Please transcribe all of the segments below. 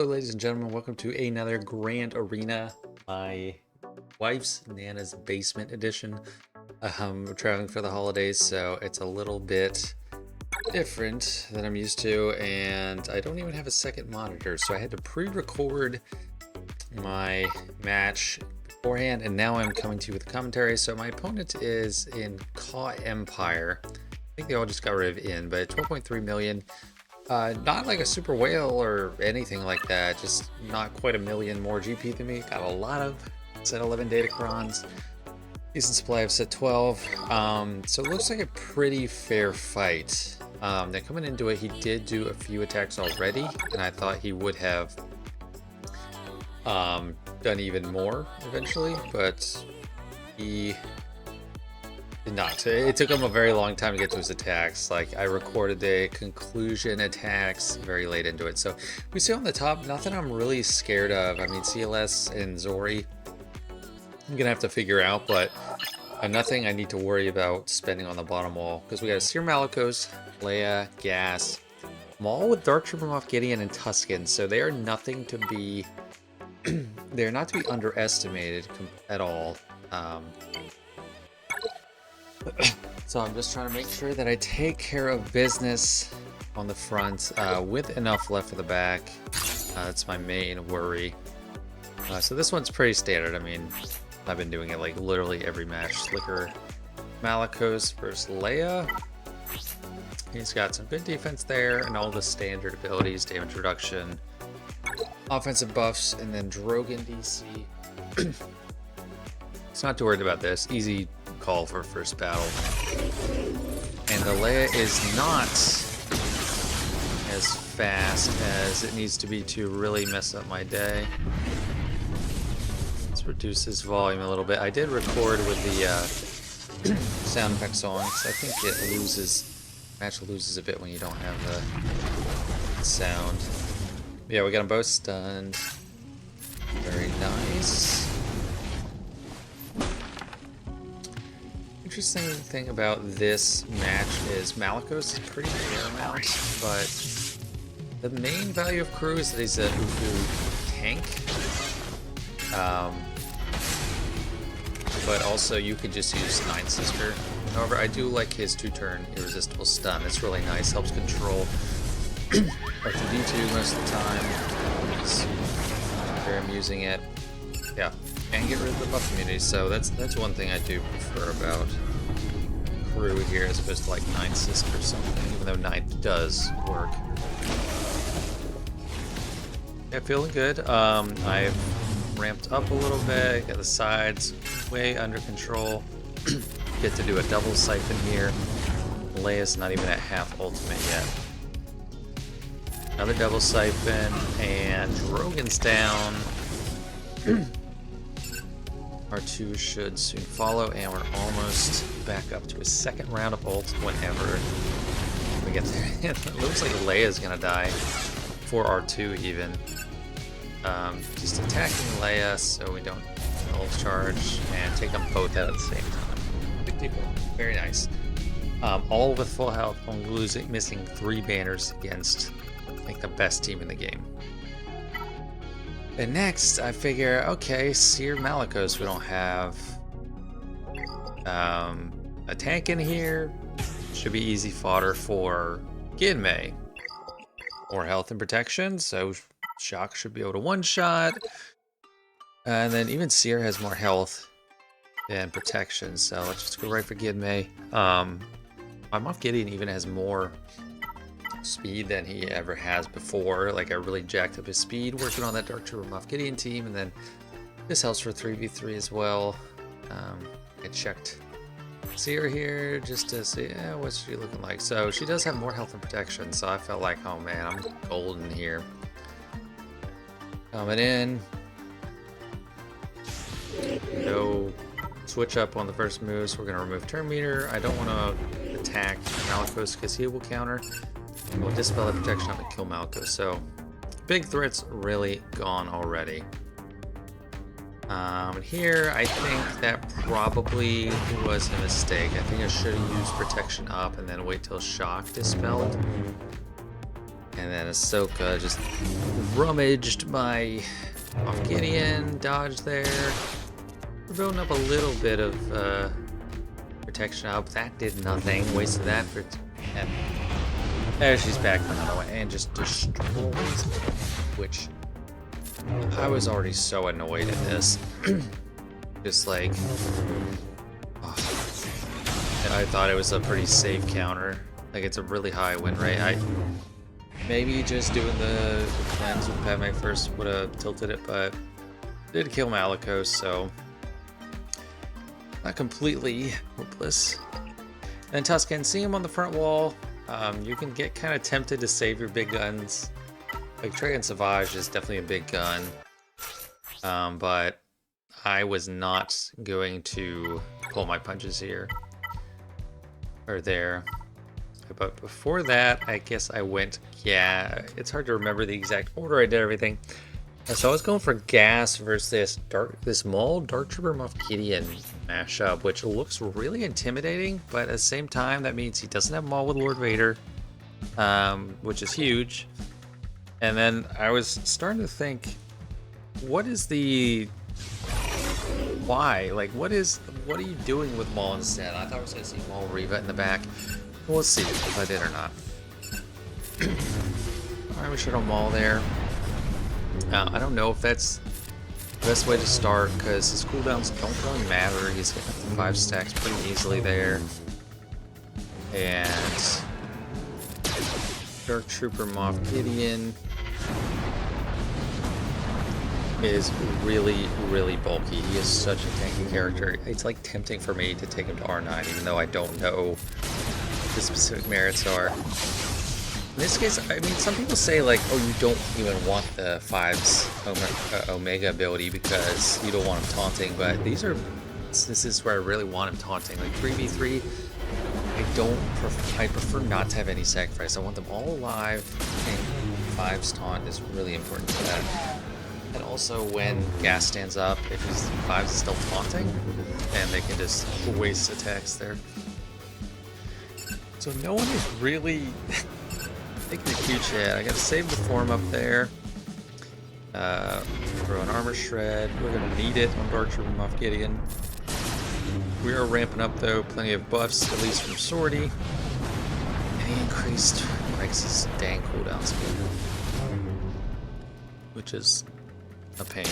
Hello, ladies and gentlemen, welcome to another Grand Arena, my wife's Nana's Basement edition. We're traveling for the holidays, so it's a little bit different than I'm used to, and I don't even have a second monitor, so I had to pre-record my match beforehand, and now I'm coming to you with commentary. So my opponent is in Ka Empire. I think they all just got rid of In, but 12.3 million. Not like a super whale or anything like that, just not quite a million more GP than me. Got a lot of set 11 datacrons, decent supply of set 12. So it looks like a pretty fair fight. Now coming into it, he did do a few attacks already, and I thought he would have done even more eventually, but he did not. It took him a very long time to get to his attacks. Like, I recorded the conclusion attacks very late into it. So we see on the top, nothing I'm really scared of. I mean, CLS and Zori, I'm gonna have to figure out, but nothing I need to worry about spending on the bottom wall, because we got Cere Malicos, Leia, Gas, Maul with Dark Trooper Moff Gideon, and Tuskens. So they are nothing to be they're not to be underestimated at all. So I'm just trying to make sure that I take care of business on the front with enough left for the back. That's my main worry. So this one's pretty standard. I mean, I've been doing it like literally every match. Slicker Malicos versus Leia. He's got some good defense there and all the standard abilities, damage reduction, offensive buffs, and then Drogon DC. It's not too worried about this. Easy call for first battle. And the Leia is not as fast as it needs to be to really mess up my day. Let's reduce this volume a little bit. I did record with the sound effects on, because I think it match loses a bit when you don't have the sound. Yeah, we got them both stunned. Very nice. Interesting thing about this match is Malicos is pretty paramount, but the main value of Crew is that he's a Ufu tank. But also you could just use Nine Sister. However, I do like his 2-turn irresistible stun. It's really nice, helps control R2D2 most of the time. It's very amusing it. Yeah. And get rid of the buff immunity, so that's one thing I do prefer about Crew here as opposed to like Ninth Sister or something, even though Ninth does work. Yeah, feeling good. I've ramped up a little bit, got the sides way under control. Get to do a double siphon here. Leia's not even at half ultimate yet. Another double siphon, and Drogon's down. R2 should soon follow, and we're almost back up to a second round of ult whenever we get there. It looks like Leia's gonna die for R2 even. Just attacking Leia so we don't ult charge and take them both out at the same time. Big deal. Very nice. All with full health, only missing 3 banners against, I think, the best team in the game. And next, I figure, okay, Cere Malicos, we don't have a tank in here. Should be easy fodder for Gidme. More health and protection, so Shock should be able to one-shot. And then even Cere has more health and protection, so let's just go right for Gidme. My Moff Gideon even has more speed than he ever has before. Like, I really jacked up his speed working on that Dark Trooper Moff Gideon team, and then this helps for 3v3 as well. I checked Cere here just to see what's she looking like. So she does have more health and protection, so I felt like, oh man, I'm golden here. Coming in. No switch up on the first move, so we're going to remove turn meter. I don't want to attack Malicos because he will counter. We'll dispel that protection up and kill Malicos. So big threats really gone already. Here, I think that probably was a mistake. I think I should have used protection up and then wait till shock dispelled. And then Ahsoka just rummaged my off Gideon, dodged there. We're building up a little bit of protection up. That did nothing. Wasted that for... And there she's back another one and just destroys me. Which I was already so annoyed at this. Just like... Oh. And I thought it was a pretty safe counter. Like, it's a really high win rate. Maybe just doing the cleanse with Padme first would have tilted it, but did kill Malicos, so not completely hopeless. And Tuskens, seeing him on the front wall, you can get kind of tempted to save your big guns. Like Traya and Savage is definitely a big gun, but I was not going to pull my punches here or there. But before that, I guess I went, yeah, it's hard to remember the exact order I did everything. So I was going for Gas versus this Maul Dark Trooper Moff Gideon mashup, which looks really intimidating, but at the same time, that means he doesn't have Maul with Lord Vader, which is huge. And then I was starting to think, what is the... Why? Like, what are you doing with Maul instead? I thought I was going to see Maul Reva in the back. We'll see if I did or not. Alright, we should have Maul there. I don't know if that's the best way to start, because his cooldowns don't really matter. He's getting up to 5 stacks pretty easily there. And Dark Trooper Moff Gideon is really, really bulky. He is such a tanky character. It's like tempting for me to take him to R9, even though I don't know the specific merits are. In this case, I mean, some people say like, oh, you don't even want the 5's Omega ability because you don't want him taunting, but this is where I really want him taunting. Like 3v3, I prefer not to have any sacrifice. I want them all alive, and 5's taunt is really important for that. And also when Gas stands up, if his 5's is still taunting, and they can just waste attacks there. So no one is really taking a huge hit. I gotta save the form up there. Throw an armor shred. We're gonna need it on Dark Trooper Moff Gideon. We are ramping up though. Plenty of buffs, at least from Zori. And he increased Rex's dang cooldown speed, which is a pain.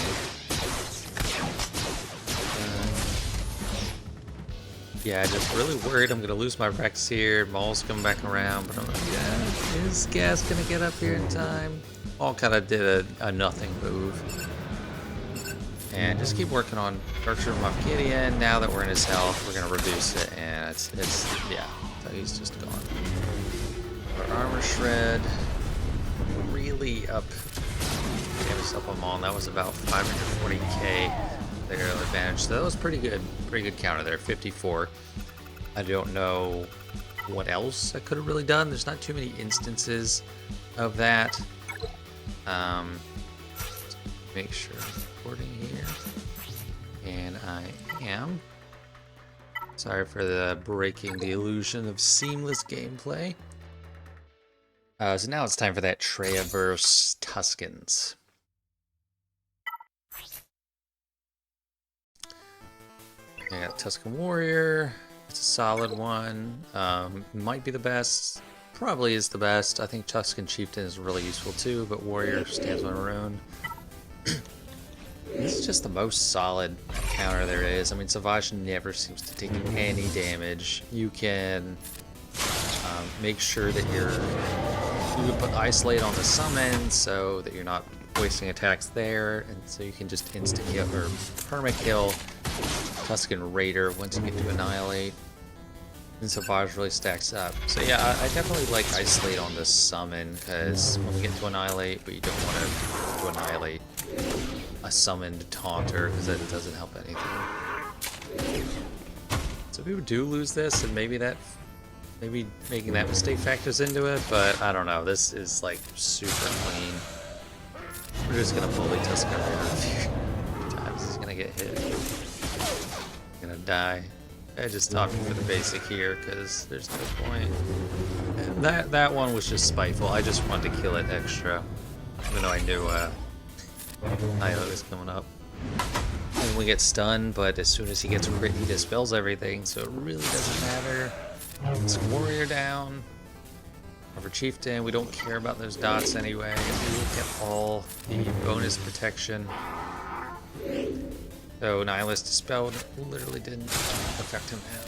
Yeah, just really worried I'm gonna lose my Rex here. Maul's coming back around, but I'm like, yeah, is Gas gonna get up here in time? Maul kind of did a nothing move. And just keep working on Dark Trooper Moff Gideon. Now that we're in his health, we're gonna reduce it, and it's yeah, so he's just gone. Our armor shred really up damage up on Maul, and that was about 540k. Their advantage. So that was pretty good counter there, 54. I don't know what else I could have really done. There's not too many instances of that. Make sure I'm recording here, and I am. Sorry for the breaking the illusion of seamless gameplay. So now it's time for that Traya versus Tuskens. I got Tusken Warrior. It's a solid one. Might be the best. Probably is the best. I think Tusken Chieftain is really useful too, but Warrior stands on her own. This is just the most solid counter there is. I mean, Savage never seems to take any damage. You can make sure that you can put Isolate on the summon so that you're not wasting attacks there, and so you can just insta-kill or perma-kill Tusken Raider once you get to Annihilate. And Savage really stacks up. So yeah, I definitely like Isolate on the summon, because when we get to Annihilate, but you don't want to Annihilate a summoned Taunter, because that doesn't help anything. So people do lose this, and maybe making that mistake factors into it, but I don't know. This is like super clean. We're just gonna bully Tusken Raider a few times. He's gonna get hit. Gonna die. I just opted for the basic here because there's no point. And That one was just spiteful. I just wanted to kill it extra, even though I knew Nihilo was coming up. And we get stunned, but as soon as he gets a crit, he dispels everything, so it really doesn't matter. It's Warrior down. Over Chieftain, we don't care about those dots anyway. We look at all the bonus protection. So Nihilus dispelled literally didn't affect him now.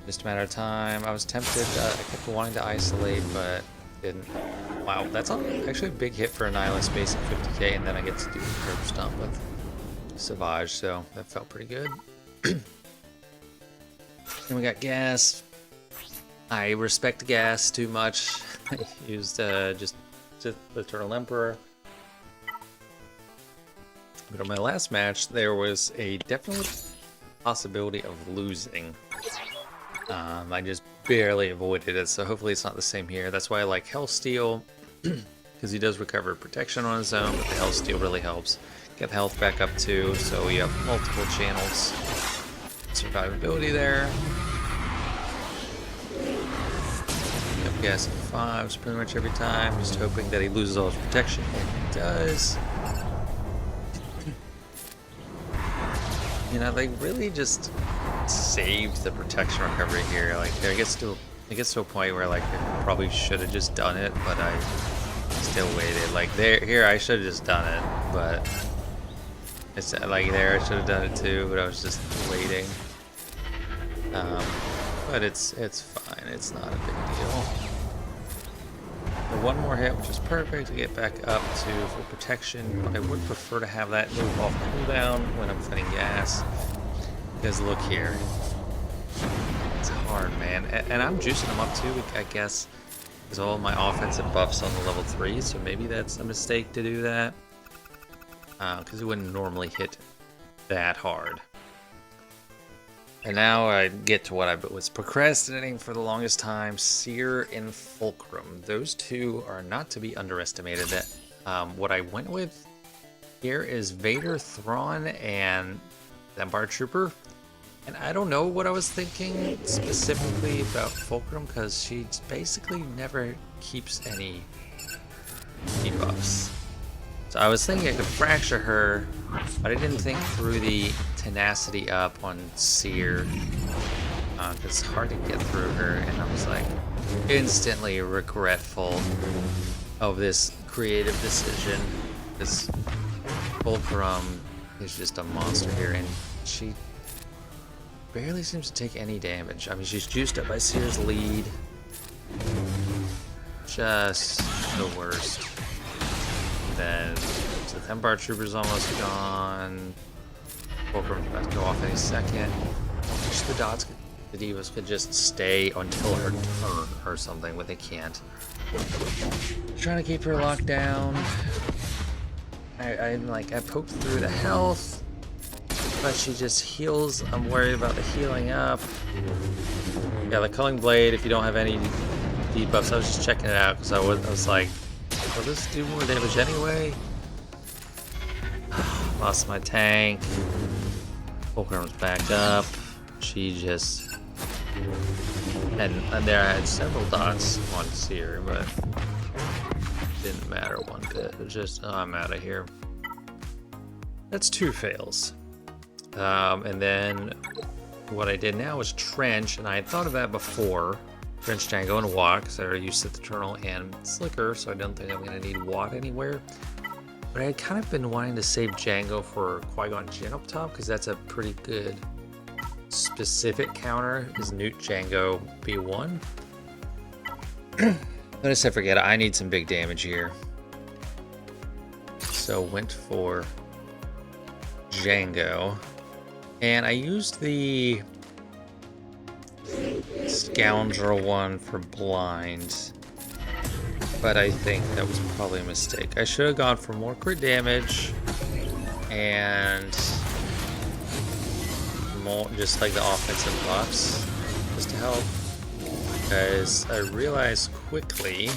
Just a matter of time. I was tempted. I kept wanting to isolate, but didn't. Wow, that's actually a big hit for a Nihilus basic 50k, and then I get to do the curb stomp with Savage, so that felt pretty good. Then we got gas. I respect gas too much. I used just the Eternal Emperor. But on my last match, there was a definite possibility of losing. I just barely avoided it, so hopefully it's not the same here. That's why I like Hellsteel, because he does recover protection on his own, but the Hellsteel really helps get the health back up too, so you have multiple channels. Survivability there. Yep, gas at 5s pretty much every time, just hoping that he loses all his protection, and he does. You know, they really just saved the protection recovery here. Like, it gets to a point where like I probably should have just done it, but I still waited. Like here, I should have just done it, but it's like there I should have done it too, but I was just waiting. But it's fine. It's not a big deal. So one more hit, which is perfect to get back up to full protection. But I would prefer to have that move off cooldown when I'm fighting gas. Because look here, it's hard, man. And I'm juicing them up too, I guess, because all of my offensive buffs on the level 3. So maybe that's a mistake to do that, because it wouldn't normally hit that hard. And now I get to what I was procrastinating for the longest time: Cere and Fulcrum. Those two are not to be underestimated. What I went with here is Vader, Thrawn, and Empire Trooper. And I don't know what I was thinking specifically about Fulcrum, because she basically never keeps any debuffs. So I was thinking I could fracture her, but I didn't think through the tenacity up on Cere. It's hard to get through her, and I was like instantly regretful of this creative decision. This Fulcrum is just a monster here, and she barely seems to take any damage. I mean, she's juiced up by Cere's lead. Just the worst. Then the Empire Trooper's almost gone. Fulcrum's about to go off any second. Wish the dots, the divas could just stay until her turn or something, but they can't. Trying to keep her locked down. I poked through the health, but she just heals. I'm worried about the healing up. Yeah, the Culling Blade, if you don't have any debuffs, I was just checking it out because I was like, will this do more damage anyway? Lost my tank. Fulcrum's back up. She just... And there I had several dots on Cere, but didn't matter one bit. It was just, oh, I'm out of here. That's 2 fails. And then what I did now was Trench, and I had thought of that before. Trench, Django, and Walk, because I already used Sith Eternal and Slicker, so I don't think I'm going to need Watt anywhere. But I had kind of been wanting to save Django for Qui-Gon Jinn up top, because that's a pretty good specific counter, is Newt Django B1. Notice I forget, I need some big damage here. So went for Django. And I used the Scoundrel one for blind, but I think that was probably a mistake. I should have gone for more crit damage and more, just like the offensive buffs, just to help, because I realized quickly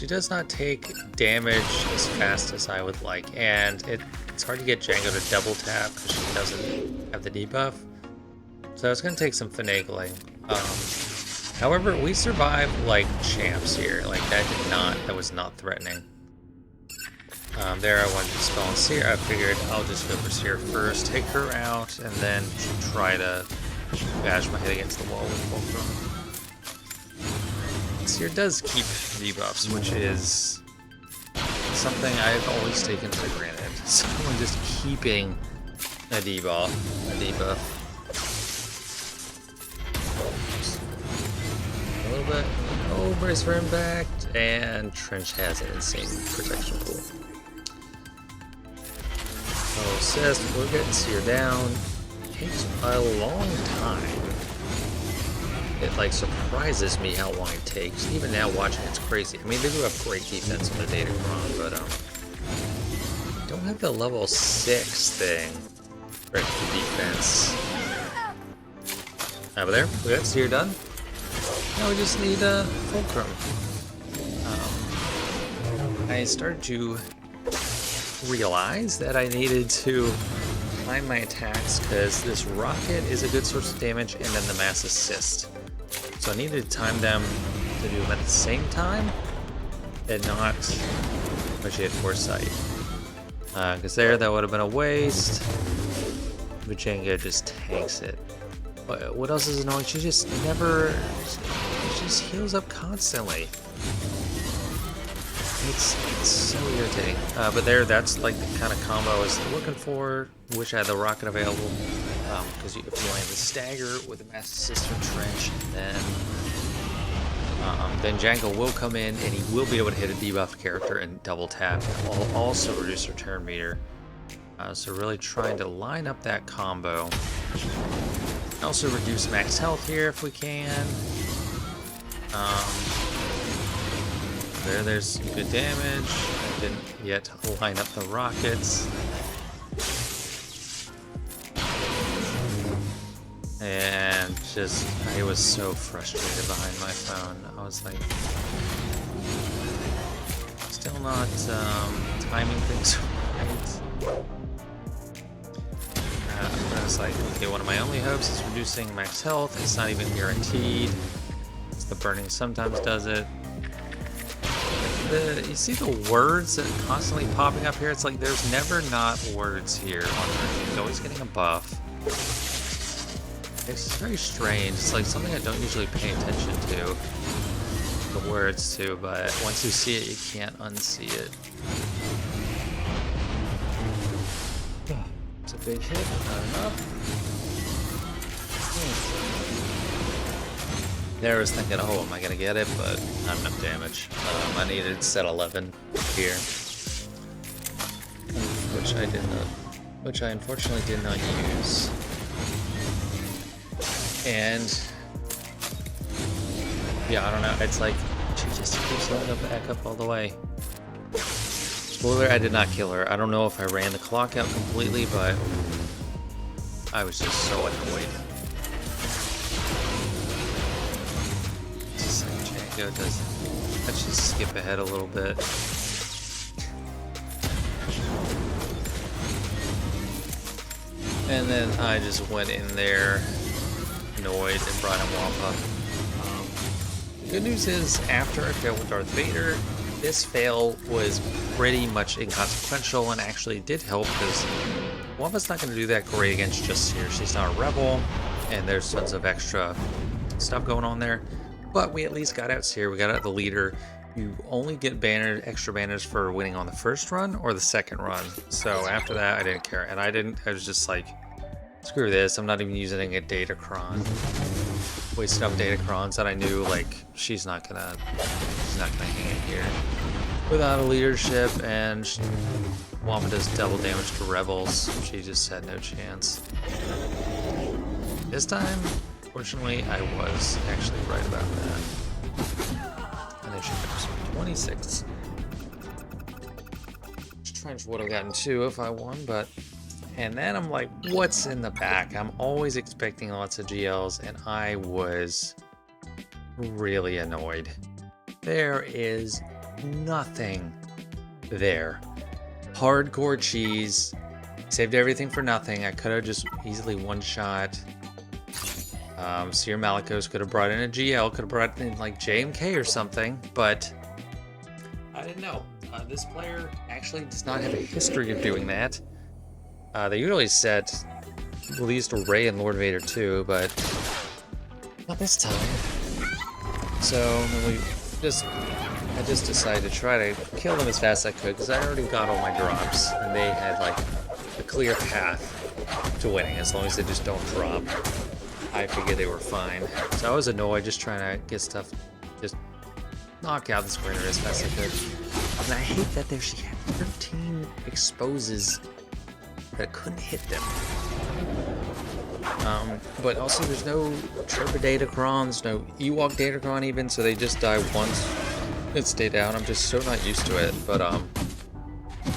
she does not take damage as fast as I would like, and it's hard to get Django to double tap because she doesn't have the debuff. So it's going to take some finagling. However, we survived like champs here. Like that was not threatening. There I wanted to spell on Cere. I figured I'll just go for Cere first, take her out, and then try to bash my head against the wall with Fulcrum. Cere does keep debuffs, which is something I've always taken for granted. Someone just keeping a debuff. A little bit. Oh, brace for impact, and Trench has an insane protection pool. Oh, Sis, we're getting Cere down. It takes a long time. It like surprises me how long it takes. Even now watching it's crazy. I mean, they do have great defense on the Datacron, but don't have the level 6 thing for extra defense. Over there, we got Cere done. Now we just need Fulcrum. I started to realize that I needed to time my attacks because this rocket is a good source of damage, and then the mass assist. So I needed to time them to do them at the same time and not negotiate foresight. Because that would have been a waste. But Django just tanks it. What else is annoying? She just heals up constantly. It's so irritating. But that's like the kind of combo I was looking for. Wish I had the rocket available. Because if you land the stagger with the mass assist from Trench, then Django will come in and he will be able to hit a debuff character and double tap. Will also reduce her turn meter. So really trying to line up that combo. Also reduce max health here if we can. There's good damage. I didn't yet line up the rockets. And just, I was so frustrated behind my phone. I was like, still not timing things right. I was like, okay, one of my only hopes is reducing max health. It's not even guaranteed. It's the burning sometimes does it. You see the words that are constantly popping up here? It's like there's never not words here on her. She's always getting a buff. It's very strange. It's like something I don't usually pay attention to. The words too, but once you see it, you can't unsee it. It's a big hit, not enough. There I was thinking, oh, am I gonna get it? But not enough damage. I needed set 11 here, which I unfortunately did not use. And yeah, I don't know. It's like she just keeps letting up back up all the way. Spoiler: I did not kill her. I don't know if I ran the clock out completely, but I was just so annoyed. Just like Django does. Let's just skip ahead a little bit. And then I just went in there, annoyed, and brought him Wampa. The good news is, after I failed with Darth Vader, this fail was pretty much inconsequential and actually did help because Wampa's not going to do that great against just Cere. She's not a rebel, and there's tons of extra stuff going on there. But we at least got out Cere. We got out the leader. You only get extra banners for winning on the first run or the second run. So after that, I didn't care, and I was just like, screw this. I'm not even using a Datacron. Wasted up Datacrons that I knew like she's not gonna hang it here without a leadership, and Wampa does double damage to rebels. She just had no chance. This time, fortunately, I was actually right about that. And then she goes 26. Trench would have gotten 2 if I won, but. And then I'm like, what's in the back? I'm always expecting lots of GLs, and I was really annoyed. There is nothing there. Hardcore cheese. Saved everything for nothing. I could have just easily one-shot. Cere Malicos could have brought in a GL, could have brought in like JMK or something, but I didn't know. This player actually does not have a history of doing that. They usually set at least Rey and Lord Vader too, but not this time. So I just decided to try to kill them as fast as I could because I already got all my drops and they had like a clear path to winning as long as they just don't drop. I figured they were fine. So I was annoyed just trying to get stuff, just knock out the sprinter as fast as I could. And I hate that there she had 13 exposes that couldn't hit them. But also there's no Trooper Datacrons, no Ewok Datacron even, so they just die once and stay down. I'm just so not used to it. But I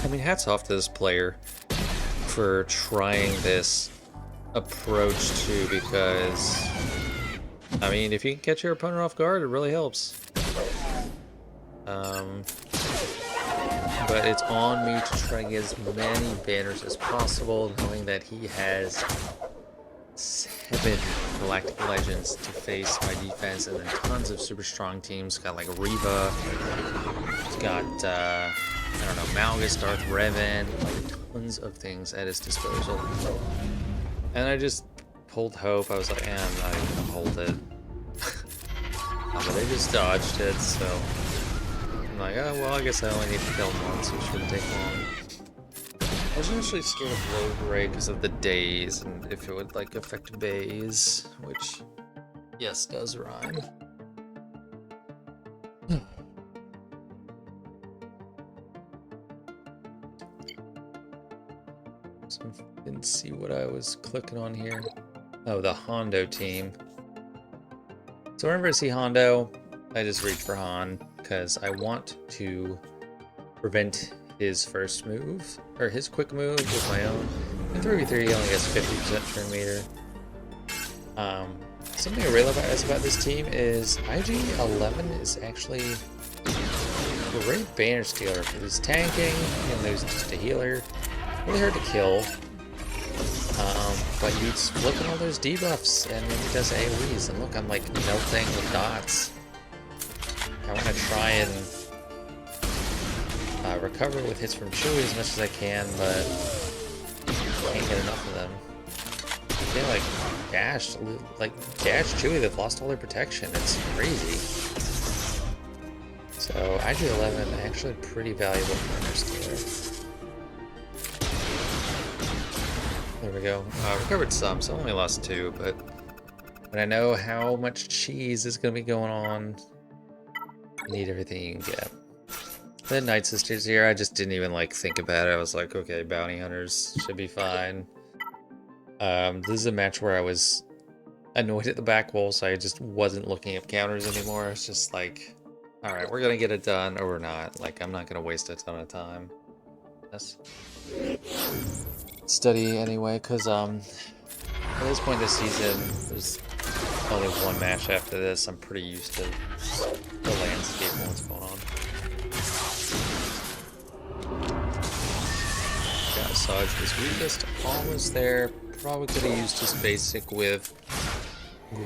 mean, hats off to this player for trying this approach too, because I mean, if you can catch your opponent off guard, it really helps. But it's on me to try to get as many banners as possible, knowing that he has 7 Galactic Legends to face my defense, and then tons of super strong teams. Got like Reva, he's got I don't know, Malgus, Darth Revan, like tons of things at his disposal. And I just pulled hope. I was like, I'm not even gonna hold it. But they just dodged it, so I'm like, oh well, I guess I only need to kill him once, so it shouldn't take long. I was initially scared of load rate because of the days and if it would like affect bays, which yes does rhyme. So I didn't see what I was clicking on here. Oh, the Hondo team. So whenever I see Hondo, I just reach for Han because I want to prevent his first move, or his quick move with my own. In 3v3 he only gets 50% turn meter. Something I really love about this team is IG-11 is actually a great banner scaler for his tanking, and there's just a healer. Really hard to kill. But he's flipping all those debuffs, and then he does AoEs, and look, I'm like melting with dots. I want to try and recover with hits from Chewie as much as I can, but can't get enough of them. They Dash Chewie, they've lost all their protection. It's crazy. So IG-11 actually pretty valuable for Interstellar. There we go. Recovered some, so I only lost 2, but when I know how much cheese is going to be going on, you need everything you can get. The Night Sisters here, I just didn't even like think about it. I was like, okay, bounty hunters should be fine. This is a match where I was annoyed at the back wall, so I just wasn't looking at counters anymore. It's just like, alright, we're gonna get it done, or we're not. Like, I'm not gonna waste a ton of time. Yes. Study anyway, because at this point this season, there's only one match after this. I'm pretty used to the landscape and what's going on. Got Sarge was weakest, almost there. Probably could have used his basic with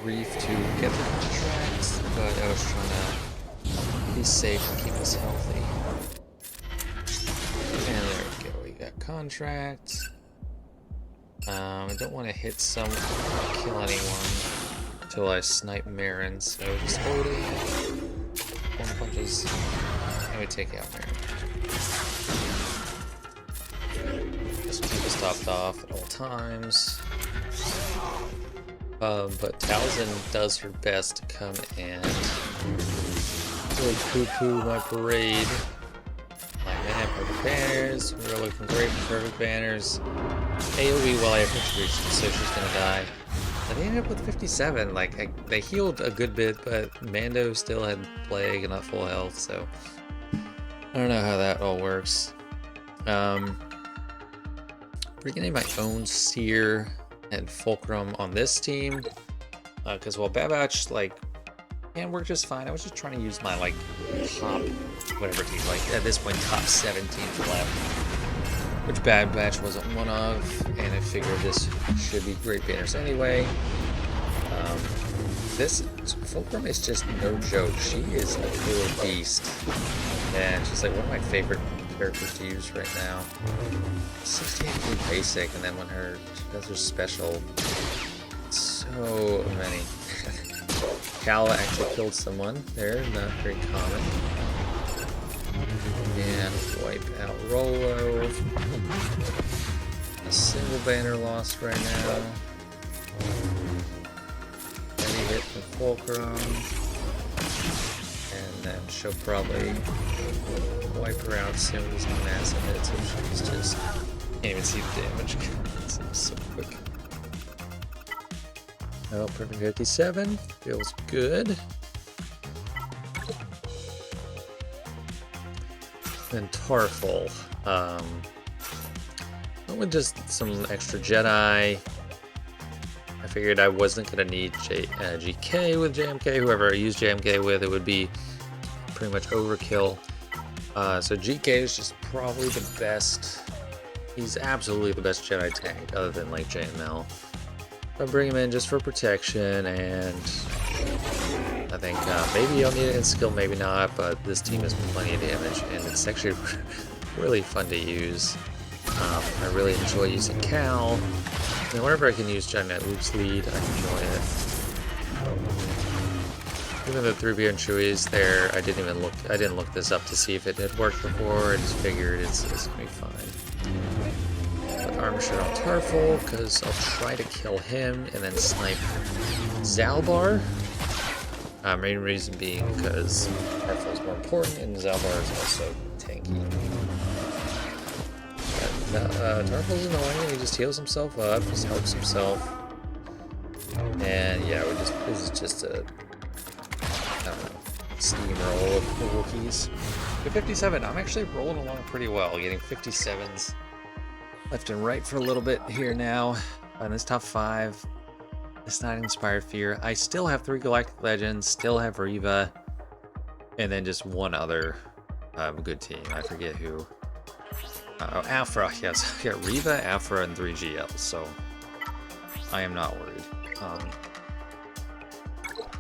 Grief to get the contract, but I was trying to be safe and keep us healthy. And there we go, we got contract. I don't want to hit someone or kill anyone until I snipe Marin, so just hold it. 1 punches, and we take out Marin. Just keep us topped off at all times. But Talzin does her best to come and really poo-poo my parade. Like, man, perfect banners. We're looking great for perfect banners. AoE while I have Misdirection, so she's gonna die. But they ended up with 57. Like, they healed a good bit, but Mando still had Plague and not full health, so I don't know how that all works. Beginning my own Cere and Fulcrum on this team, because while Babach, like, can work just fine. I was just trying to use my, like, top, whatever team, like, at this point, top 7 teams left. Which Bad Batch wasn't one of, and I figured this should be great banners anyway. This Fulcrum is just no joke. She is a total beast. And she's like one of my favorite characters to use right now. 68 for basic, and then when she does her special, so many. Cal actually killed someone there, not very common. And wipe out Rolo. A single banner lost right now. Heavy hit from Fulcrum. And then she'll probably wipe her out soon as massive hit, so she's just can't even see the damage. It's so quick. Oh, perfect 57. Feels good. And Tarful. Went with just some extra Jedi. I figured I wasn't going to need GK with JMK. Whoever I use JMK with, it would be pretty much overkill. So GK is just probably the best. He's absolutely the best Jedi tank, other than like JML. I'll bring him in just for protection, and I think maybe I'll need it in skill, maybe not, but this team has plenty of damage, and it's actually really fun to use. I really enjoy using Cal, and whenever I can use Giant Luke's lead, I enjoy it. Even the 3B and Chewies there, I didn't look this up to see if it had worked before. I just figured it's gonna be fine. Armor shot on Tarful, because I'll try to kill him and then snipe Zalbar. Main reason being because Tarful is more important and Zalbar is also tanky. Tarful's annoying and he just heals himself up, just helps himself. And yeah, this is just a, I don't know, steamroll of the Wookiees. With 57, I'm actually rolling along pretty well, getting 57s. Left and right for a little bit here now. On this top 5, it's not Inspired Fear. I still have 3 Galactic Legends, still have Reva, and then just one other good team. I forget who. Aphra, yes. I got Reva, Aphra, and 3 GL, so I am not worried.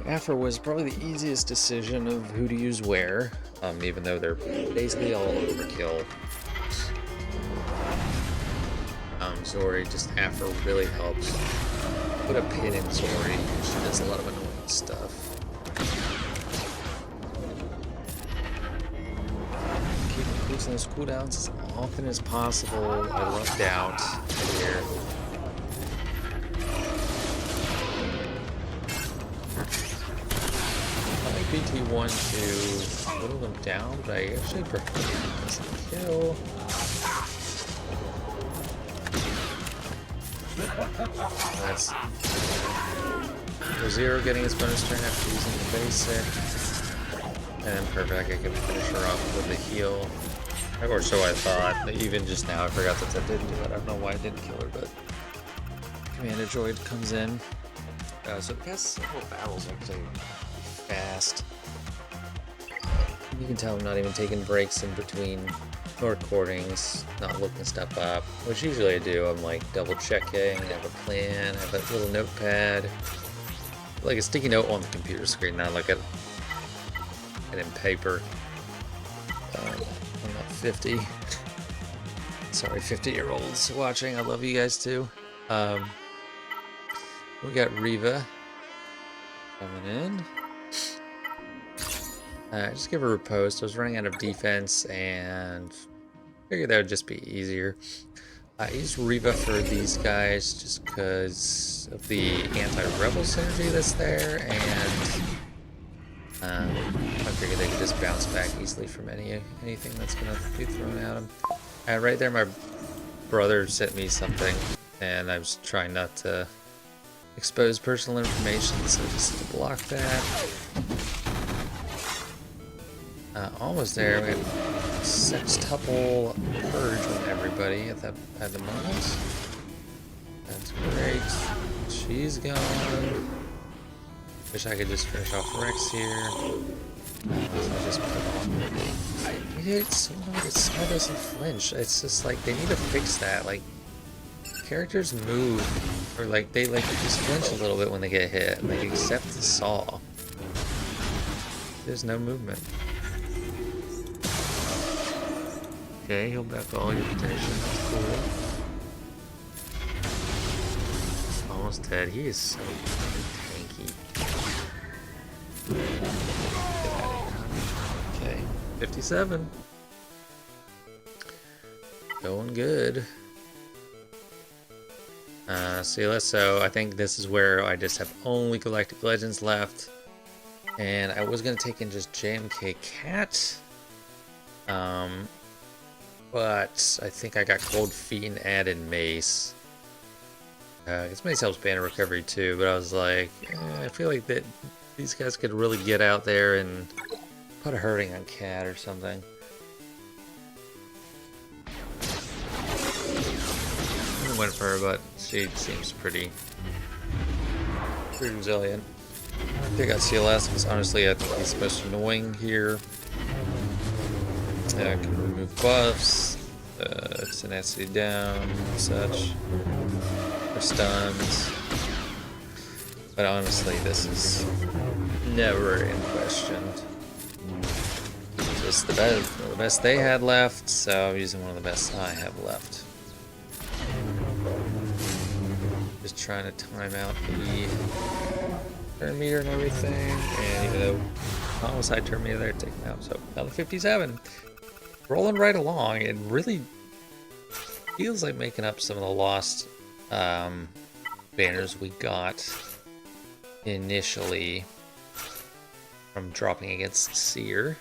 Aphra was probably the easiest decision of who to use where, even though they're basically all overkill. Zori, just Aphra really helps put a pin in Zori. She does a lot of annoying stuff. Keep increasing those cooldowns as often as possible. I lucked out here. I like BT1 to whittle them down, but I actually prefer this kill. That's Zero getting his bonus turn after using the basic. And perfect, I can finish her off with the heal. Or so I thought. Even just now, I forgot that didn't do it. I don't know why I didn't kill her, but Commander Droid comes in. So the past several battles actually fast. You can tell I'm not even taking breaks in between recordings, not looking stuff up, which usually I do. I'm like double checking, I have a plan, I have a little notepad, like a sticky note on the computer screen, not like it in paper. I'm not 50. Sorry, 50-year-olds watching. I love you guys too. We got Reva coming in. Just give her a post. I was running out of defense and figured that would just be easier. I used Reva for these guys just because of the anti-rebel synergy that's there, and I figured they could just bounce back easily from anything that's going to be thrown at them. Right there, my brother sent me something, and I was trying not to expose personal information, so just block that. Almost there. We have sextuple purge on everybody at the moment. That's great. She's gone. Wish I could just finish off Rex here. So I'll just put on. It's so hard. It still doesn't flinch. It's just like they need to fix that. Like characters move, or like they like just flinch a little bit when they get hit. Like except the saw. There's no movement. Okay, he'll back all your protection. That's cool. Almost dead. He is so tanky. Okay, 57. Going good. So I think this is where I just have only Galactic Legends left. And I was going to take in just JMK Cat. But I think I got Cold Feet and added Mace. It's Mace helps banner recovery too, but I was like, I feel like that these guys could really get out there and put a hurting on Cat or something. I went for her, but she seems pretty resilient. I think I got CLS because honestly I think he's the most annoying here. I can remove buffs, tenacity down, and such, or stuns. But honestly, this is never in question. Just the best they had left, so I'm using one of the best I have left. Just trying to time out the turn meter and everything, and even though homicide turn meter there, take them out. So another 57. Rolling right along. It really feels like making up some of the lost banners we got initially from dropping against Cere.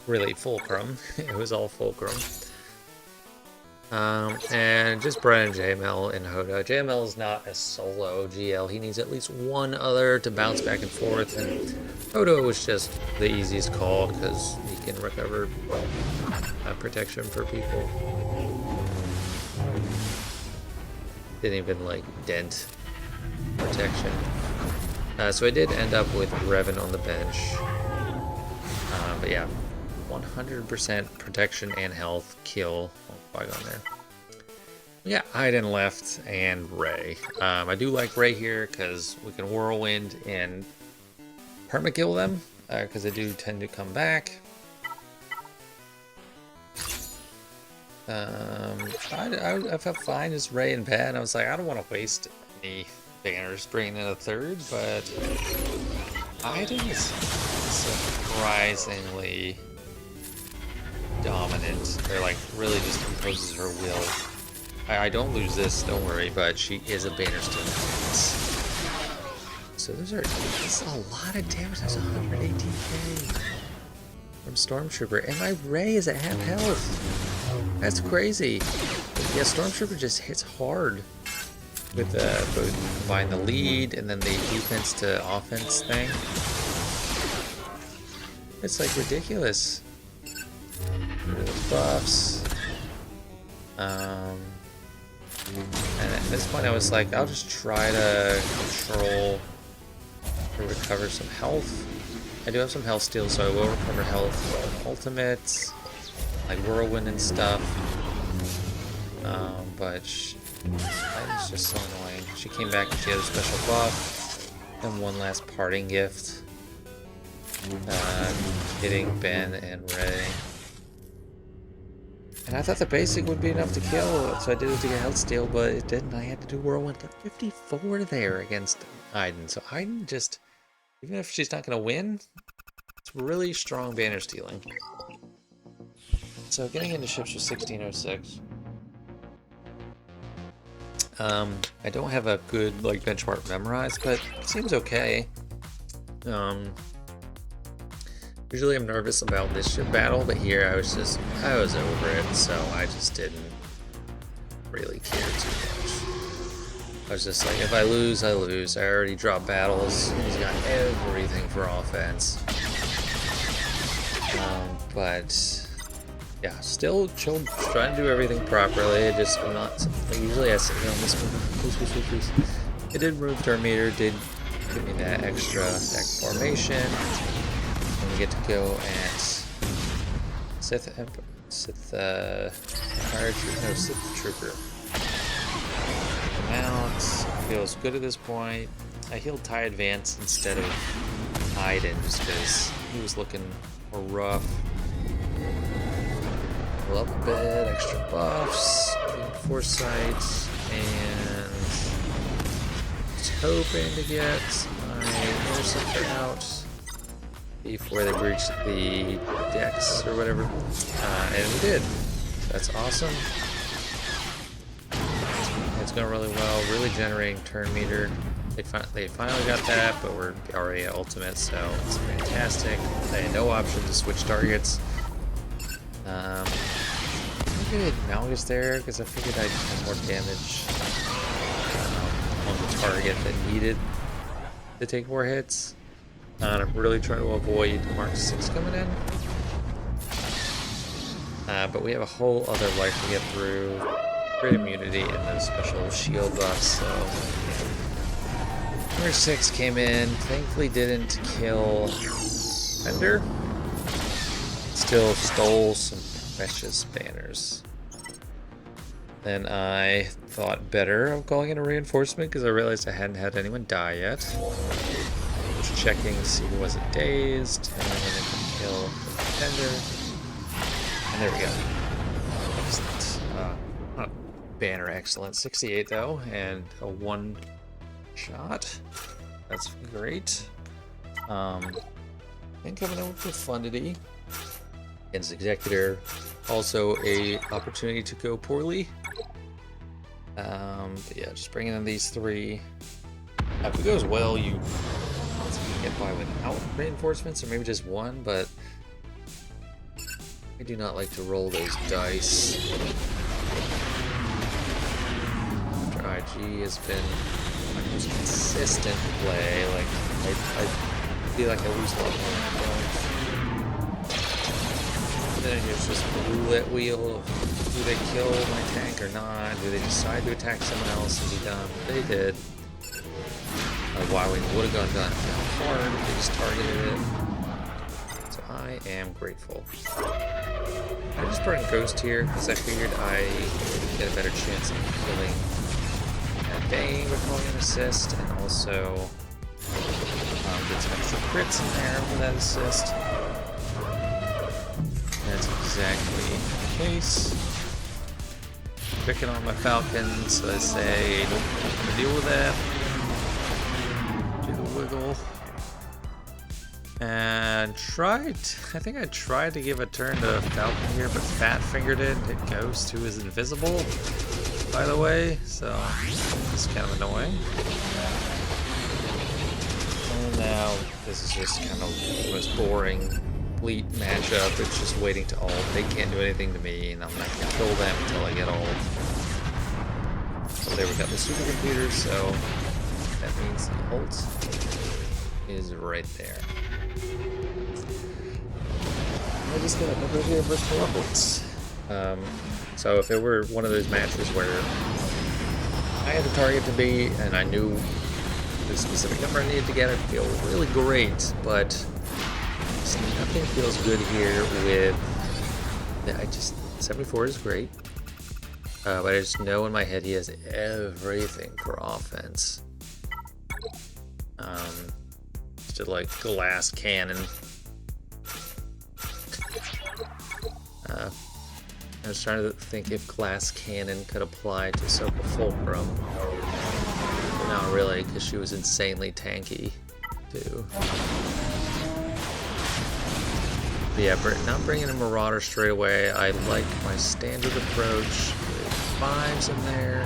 Really Fulcrum. It was all Fulcrum. And just Brian JML and Hondo. JML is not a solo GL. He needs at least one other to bounce back and forth. And Hondo was just the easiest call because he can recover protection for people. Didn't even like dent protection. So I did end up with Revan on the bench. But yeah, 100% protection and health kill. On there. Yeah, Iden left and Rey. I do like Rey here because we can whirlwind and permakill them because they do tend to come back. I felt fine as Rey and Pat. I was like, I don't want to waste any banners bringing in a third, but Iden is surprisingly dominant, or like really just imposes her will. I don't lose this, don't worry, but she is a banner still. So that's a lot of damage. That's 118k from Stormtrooper, and my Rey is at half health. That's crazy. Yeah, Stormtrooper just hits hard with both combine the lead and then the defense to offense thing. It's like ridiculous. Rid of the buffs. And at this point I was like, I'll just try to control or recover some health. I do have some health steal, so I will recover health with ultimates, like whirlwind and stuff. But it's just so annoying. She came back and she had a special buff. And one last parting gift. Hitting Ben and Rey. And I thought the basic would be enough to kill, so I did it to get health steal, but it didn't. I had to do whirlwind. Got 54 there against Iden. So Iden just, even if she's not going to win, it's really strong banner stealing. So getting into ships was 1606. I don't have a good like benchmark memorized, but it seems okay. Usually I'm nervous about this ship battle, but here I was over it, so I just didn't really care too much. I was just like, if I lose, I lose. I already dropped battles. He's got everything for offense. But yeah, still chill, trying to do everything properly. I'm not, like, usually I say, you know, this one, please. It did remove turn meter, did Give me that extra deck formation. And we get to go at Sith Trooper. Mount feels good at this point. I healed TIE Advance instead of Iden just because he was looking more rough. Pull up a bit, extra buffs, foresight, and just hoping to get my Interceptor out before they breach the decks or whatever, and we did. That's awesome. It's going really well, really generating turn meter. They finally got that, but we're already at ultimate, so it's fantastic. They had no option to switch targets. I did Malicos there because I figured I'd have more damage on the target that needed to take more hits. And I'm really trying to avoid Mark 6 coming in. But we have a whole other life to get through. Great immunity and those special shield buffs, so Mark 6 came in, thankfully didn't kill Fender. Still stole some precious banners. Then I thought better of calling in a reinforcement because I realized I hadn't had anyone die yet. Just checking to see who wasn't dazed, and then I can kill Fender. And there we go. Excellent. Not banner excellent. 68 though, and a 1 shot. That's great. And coming in with Profundity against Executor. Also a opportunity to go poorly. But yeah, just bringing in these 3. If it goes well, you can get by without reinforcements, or maybe just 1, but I do not like to roll those dice. After IG has been my most consistent play, like I feel like I lose a lot more than I don't. And then it's just a roulette wheel of do they kill my tank or not? Do they decide to attack someone else and be done? They did. Why we would have gone down hard, they just targeted it. So I am grateful. I just brought in Ghost here because I figured I would get a better chance of killing that Bane with calling an assist, and also get some extra crits in there for that assist. That's exactly the case. Picking on my Falcons, so I say, nope, not gonna deal with that. Do the wiggle. And I think I tried to give a turn to Falcon here, but Fat fingered it. Hit Ghost, who is invisible, by the way, so it's kind of annoying. And now this is just kind of the most boring fleet matchup. It's just waiting to ult. They can't do anything to me, and I'm not gonna kill them until I get ult. So there we got the supercomputer, so that means the ult is right there. I just got another here for Malevolence. So if it were one of those matches where I had a target to be and I knew the specific number I needed to get, I'd feel really great, but nothing feels good here with, 74 is great, but I just know in my head he has everything for offense. Just like glass cannon. I was trying to think if glass cannon could apply to Soka Fulcrum. But not really, because she was insanely tanky too. But yeah, not bringing a Marauder straight away. I like my standard approach with 5s in there.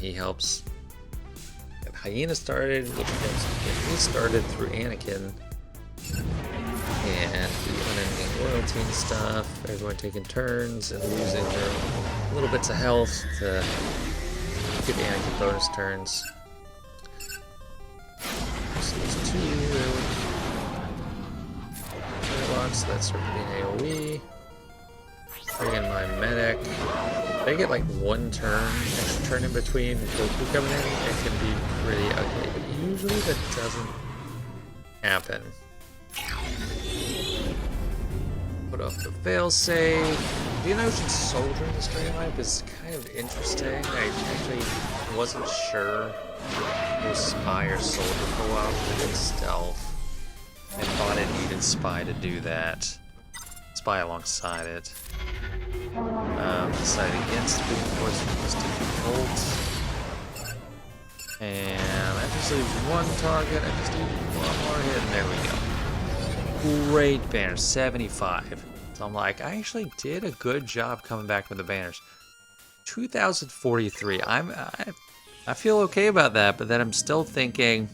He helps get Hyena started, which helps get me started through Anakin. And the unending loyalty and stuff, everyone taking turns and losing their little bits of health to get the Anakin bonus turns. So there's 2 airlocks, that's sort of an AoE. Bring in my medic. If I get like 1 turn, extra turn in between Goku coming in, it can be pretty ugly. But usually that doesn't happen. Put off the failsafe. Being an ocean soldier in this training life is kind of interesting. I actually wasn't sure it was spy or soldier for a while, but I did stealth. And thought it needed spy to do that. Spy alongside it. Decided against the reinforcement was to bolt. And I just leave one target. I just need one more hit, and there we go. Great banner, 75. So I'm like, I actually did a good job coming back with the banners. 2043. I feel okay about that, but then I'm still thinking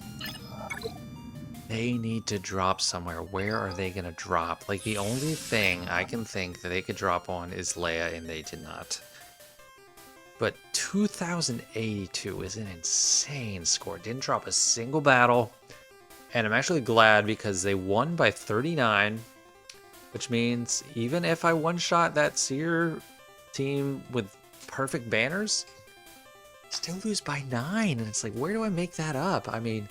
they need to drop somewhere. Where are they gonna drop? Like, the only thing I can think that they could drop on is Leia, and they did not. But 2082 is an insane score. Didn't drop a single battle. And I'm actually glad because they won by 39, which means even if I one-shot that Cere team with perfect banners, still lose by 9. And it's like, where do I make that up? I mean,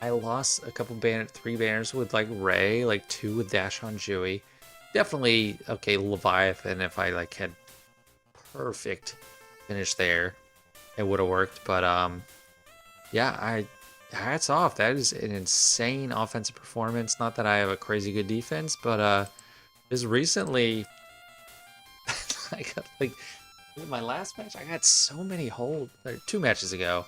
I lost a couple 3 banners with like Rey, like 2 with Dash on Chewie. Definitely, okay, Leviathan, if I like had perfect finish there, it would have worked. But yeah, hats off. That is an insane offensive performance. Not that I have a crazy good defense, but just recently I got like in my last match, I got so many holds. 2 matches ago,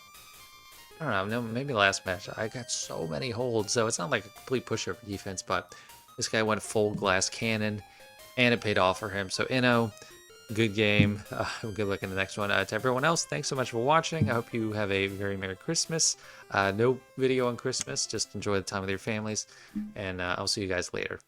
I don't know, maybe last match, I got so many holds. So it's not like a complete pushover defense, but this guy went full glass cannon, and it paid off for him. So Inno, good game. Good luck in the next one. To everyone else, thanks so much for watching. I hope you have a very Merry Christmas. No video on Christmas. Just enjoy the time with your families, and I'll see you guys later.